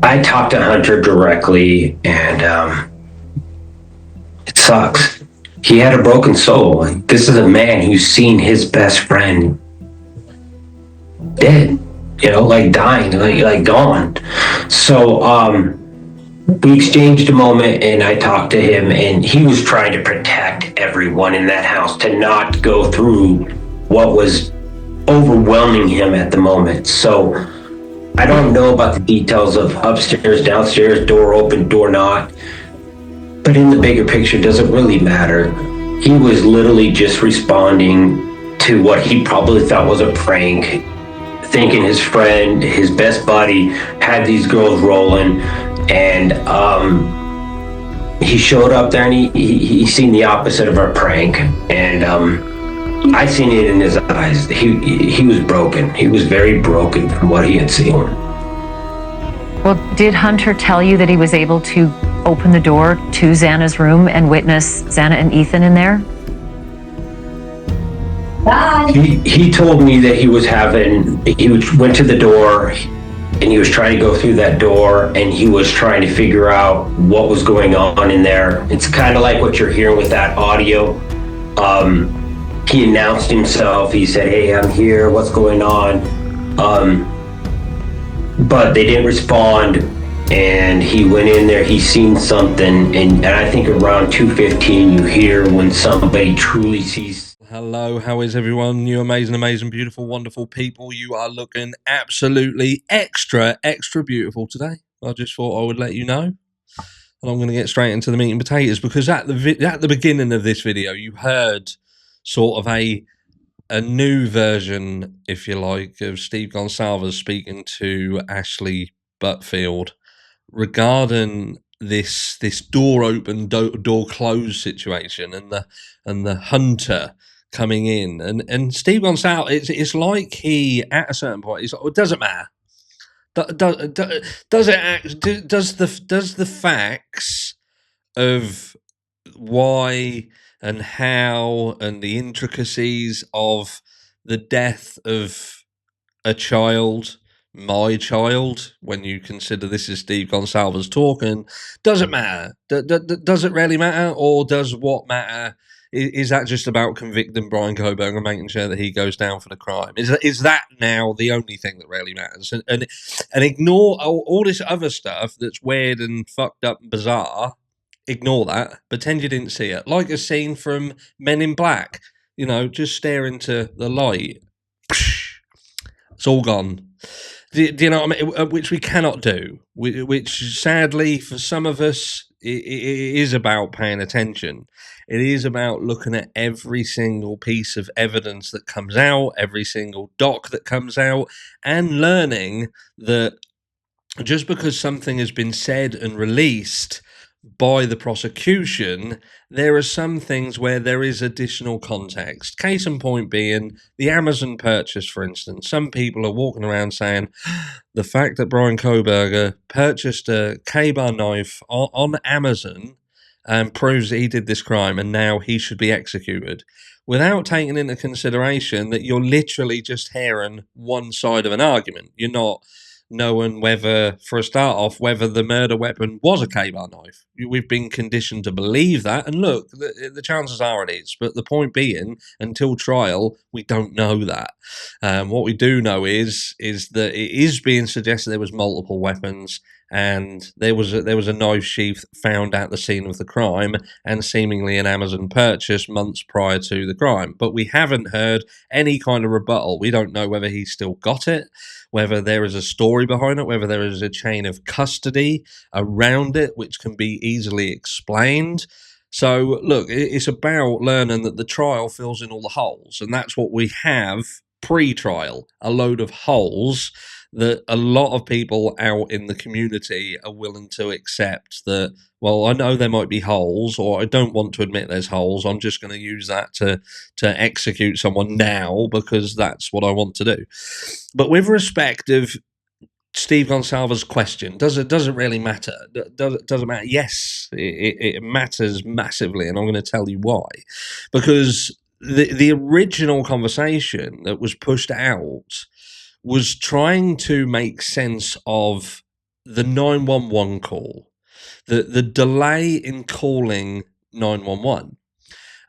I talked to Hunter directly, and it sucks. He had a broken soul. This is a man who's seen his best friend dead, like dying, like gone. So we exchanged a moment, and I talked to him, and he was trying to protect everyone in that house to not go through what was overwhelming him at the moment. So I don't know about the details of upstairs, downstairs, door open, door not. But in the bigger picture, does it really matter? He was literally just responding to what he probably thought was a prank, thinking his friend, his best buddy, had these girls rolling, and he showed up there, and he seen the opposite of our prank, and I seen it in his eyes. He was broken. He was very broken from what he had seen. Well, did Hunter tell you that he was able to open the door to Xana's room and witness Xana and Ethan in there? He told me that he went to the door, and he was trying to go through that door, and he was trying to figure out what was going on in there. It's kind of like what you're hearing with that audio. He announced himself. He said, "Hey, I'm here. What's going on?" But they didn't respond, and he went in there. He seen something, and I think around 2:15 you hear when somebody truly sees. Hello, how is everyone? You amazing, beautiful, wonderful people. You are looking absolutely extra beautiful today. I just thought I would let you know. And I'm going to get straight into the meat and potatoes, because at the beginning of this video, you heard sort of a new version, if you like, of Steve Gonsalves speaking to Ashley Butfield regarding this door open, door closed situation, and the hunter coming in, and Steve Gonsalves, it's like he, at a certain point, he's like, well, it doesn't matter. Does the facts of why and how and the intricacies of the death of a child, my child, when you consider this is Steve Gonsalves talking, does it matter? Does it really matter? Or does what matter, is that just about convicting Bryan Kohberger and making sure that he goes down for the crime? Is that now the only thing that really matters? And ignore all this other stuff that's weird and fucked up and bizarre. Ignore that. Pretend you didn't see it. Like a scene from Men in Black. Just stare into the light. It's all gone. Do you know what I mean? Which we cannot do. Which, sadly, for some of us, it is about paying attention. It is about looking at every single piece of evidence that comes out, every single doc that comes out, and learning that just because something has been said and released by the prosecution, there are some things where there is additional context. Case in point being the Amazon purchase, for instance. Some people are walking around saying the fact that Bryan Kohberger purchased a K-bar knife on Amazon proves that he did this crime, and now he should be executed, without taking into consideration that you're literally just hearing one side of an argument. You're not knowing whether, for a start off, whether the murder weapon was a K-bar knife. We've been conditioned to believe that, and look, the chances are it is, but the point being, until trial, we don't know that. What we do know is that it is being suggested there was multiple weapons, and there was a knife sheath found at the scene of the crime, and seemingly an Amazon purchase months prior to the crime. But we haven't heard any kind of rebuttal. We don't know whether he still got it, whether there is a story behind it, whether there is a chain of custody around it, which can be easily explained. So, look, it's about learning that the trial fills in all the holes, and that's what we have pre-trial, a load of holes that a lot of people out in the community are willing to accept that, well, I know there might be holes, or I don't want to admit there's holes. I'm just going to use that to execute someone now because that's what I want to do. But with respect of Steve Gonsalves' question, does it really matter? Does it matter? Yes, it matters massively, and I'm going to tell you why. Because the original conversation that was pushed out was trying to make sense of the 911 call, the delay in calling 911.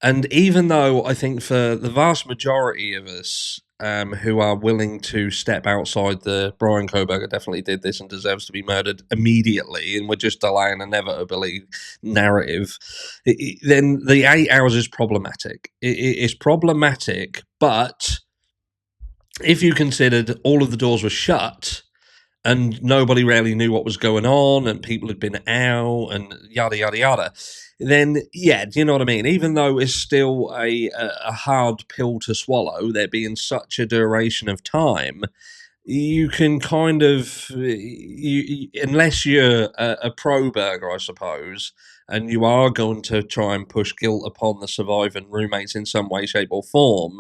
And even though I think for the vast majority of us who are willing to step outside the Bryan Kohberger definitely did this and deserves to be murdered immediately, and we're just delaying inevitably narrative, then the 8 hours is problematic. It's problematic, but if you considered all of the doors were shut and nobody really knew what was going on and people had been out and yada yada yada, then yeah, do you know what I mean? Even though it's still a hard pill to swallow, there being such a duration of time, you can kind of unless you're a pro burger, I suppose, and you are going to try and push guilt upon the surviving roommates in some way, shape, or form,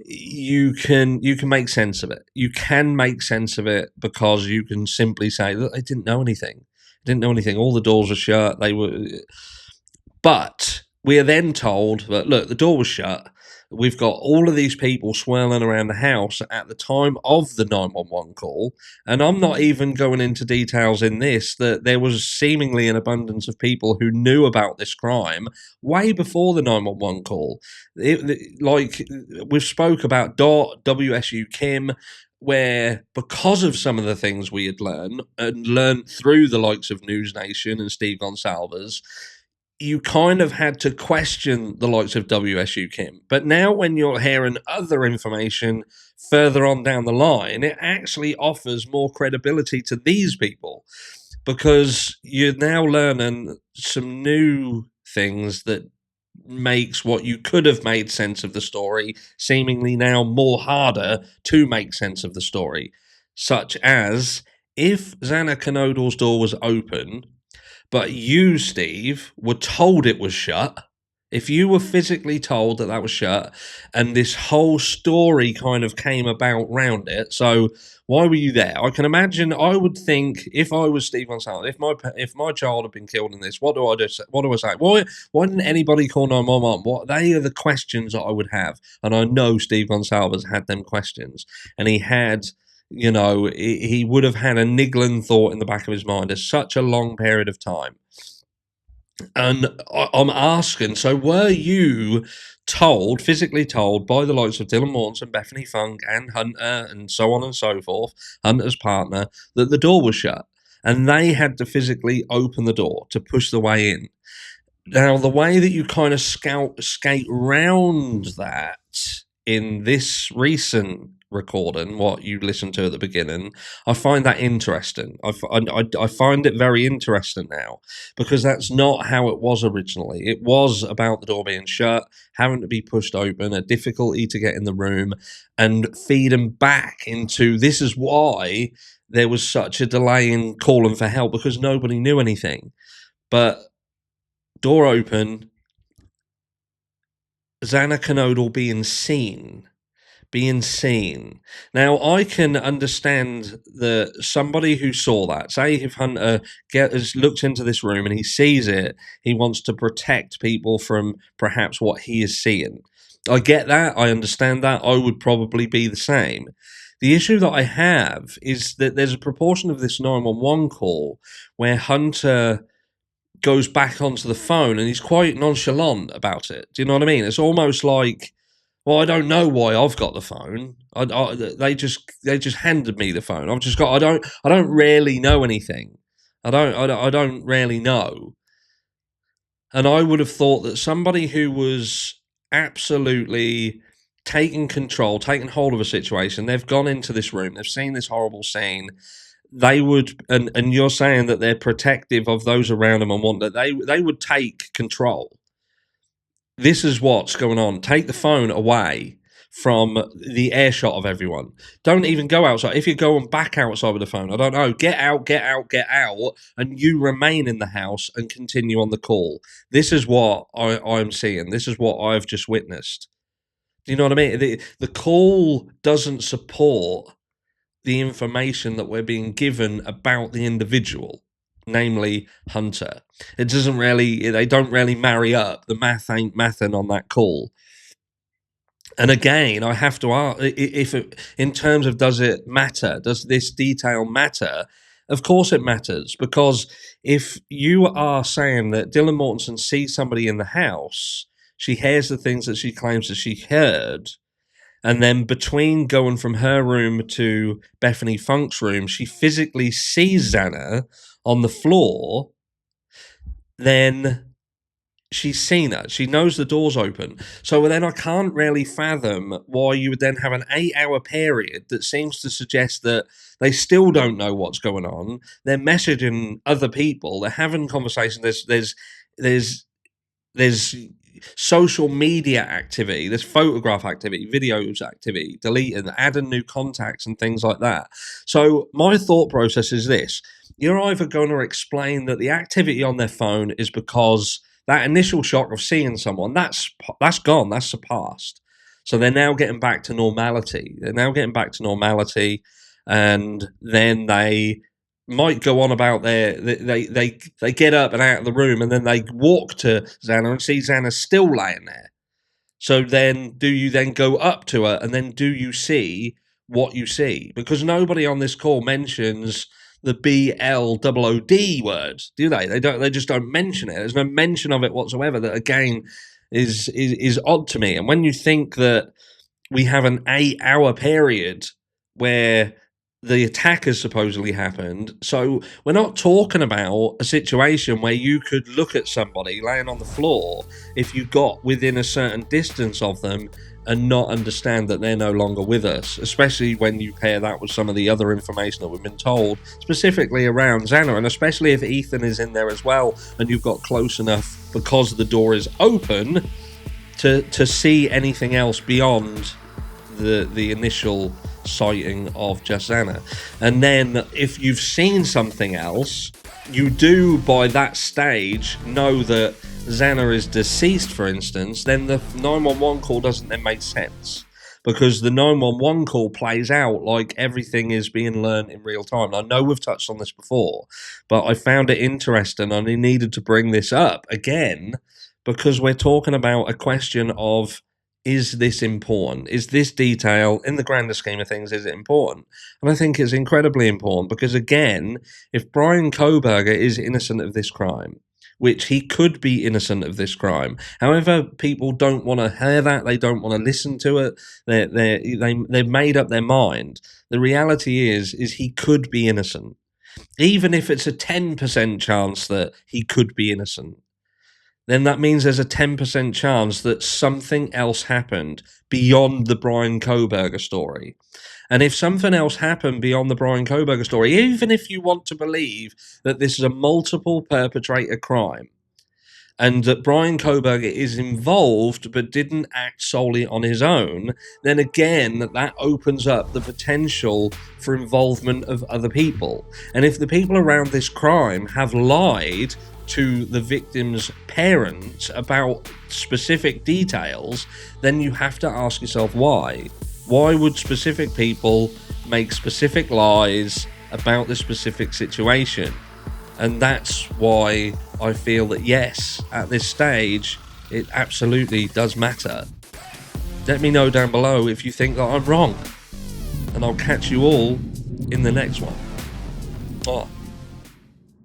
you can make sense of it. You can make sense of it because you can simply say, look, they didn't know anything. All the doors were shut. But we are then told that, look, the door was shut. We've got all of these people swirling around the house at the time of the 911 call. And I'm not even going into details in this, that there was seemingly an abundance of people who knew about this crime way before the 911 call. Like we've spoke about Dot, WSU Kim, where because of some of the things we had learned through the likes of News Nation and Steve Gonsalves, you kind of had to question the likes of WSU Kim. But now when you're hearing other information further on down the line, it actually offers more credibility to these people because you're now learning some new things that makes what you could have made sense of the story seemingly now more harder to make sense of the story. Such as, if Xana Kanoodle's door was open, but you, Steve, were told it was shut, if you were physically told that that was shut, and this whole story kind of came about round it, so why were you there? I can imagine. I would think if I was Steve Gonsalves, if my child had been killed in this, what do I do? What do I say? Why didn't anybody call 911? What they are the questions that I would have, and I know Steve Gonsalves had them questions, and he had. You know, he would have had a niggling thought in the back of his mind for such a long period of time. And I'm asking, so were you told, physically told, by the likes of Dylan Mortensen, Bethany Funk, and Hunter, and so on and so forth, Hunter's partner, that the door was shut? And they had to physically open the door to push the way in. Now, the way that you kind of skate round that in this recent recording, what you listened to at the beginning, I find that interesting. I find it very interesting now because that's not how it was originally. It was about the door being shut, having to be pushed open, a difficulty to get in the room, and feeding back into this is why there was such a delay in calling for help because nobody knew anything. But door open, Xana Kanoodle being seen. Now, I can understand that somebody who saw that, say if Hunter has looked into this room and he sees it, he wants to protect people from perhaps what he is seeing. I get that. I understand that. I would probably be the same. The issue that I have is that there's a proportion of this 911 call where Hunter goes back onto the phone and he's quite nonchalant about it. Do you know what I mean? It's almost like, well, I don't know why I've got the phone. They just handed me the phone. I've just got. I don't really know anything. I don't really know. And I would have thought that somebody who was absolutely taking control, taking hold of a situation, they've gone into this room, they've seen this horrible scene. They would, and you're saying that they're protective of those around them and want that they would take control. This is what's going on. Take the phone away from the airshot of everyone. Don't even go outside. If you're going back outside with the phone, I don't know. Get out, and you remain in the house and continue on the call. This is what I'm seeing. This is what I've just witnessed. Do you know what I mean? The call doesn't support the information that we're being given about the individual, namely Hunter. It doesn't really, they don't really marry up. The math ain't mathing on that call. And again, I have to ask, in terms of does it matter? Does this detail matter? Of course it matters, because if you are saying that Dylan Mortensen sees somebody in the house, she hears the things that she claims that she heard, and then between going from her room to Bethany Funk's room, she physically sees Xana on the floor, then she's seen her. She knows the door's open. So then I can't really fathom why you would then have an 8-hour period that seems to suggest that they still don't know what's going on. They're messaging other people. They're having conversations. There's social media activity, there's photograph activity, videos activity, deleting, adding new contacts and things like that. So my thought process is this: you're either going to explain that the activity on their phone is because that initial shock of seeing someone, that's gone, that's surpassed. So they're now getting back to normality. And then they might go on about they get up and out of the room, and then they walk to Xana and see Xana still laying there. So then do you then go up to her, and then do you see what you see? Because nobody on this call mentions the BLOOD word, do they? They just don't mention it. There's no mention of it whatsoever. That again is odd to me. And when you think that we have an 8-hour period where the attack has supposedly happened, so we're not talking about a situation where you could look at somebody laying on the floor if you got within a certain distance of them and not understand that they're no longer with us, especially when you pair that with some of the other information that we've been told, specifically around Xana, and especially if Ethan is in there as well, and you've got close enough because the door is open to see anything else beyond the initial sighting of just Xana. And then if you've seen something else, you do by that stage know that Xana is deceased, for instance, then the 911 call doesn't then make sense, because the 911 call plays out like everything is being learned in real time. I know we've touched on this before, but I found it interesting and I needed to bring this up again because we're talking about a question of, is this important? Is this detail, in the grander scheme of things, is it important? And I think it's incredibly important because, again, if Bryan Kohberger is innocent of this crime, which he could be innocent of this crime. However, people don't want to hear that. They don't want to listen to it. They've made up their mind. The reality is he could be innocent. Even if it's a 10% chance that he could be innocent, then that means there's a 10% chance that something else happened beyond the Bryan Kohberger story. And if something else happened beyond the Bryan Kohberger story, even if you want to believe that this is a multiple perpetrator crime and that Bryan Kohberger is involved but didn't act solely on his own, then again, that opens up the potential for involvement of other people. And if the people around this crime have lied to the victim's parents about specific details, then you have to ask yourself why. Why would specific people make specific lies about this specific situation? And that's why I feel that, yes, at this stage, it absolutely does matter. Let me know down below if you think that I'm wrong. And I'll catch you all in the next one.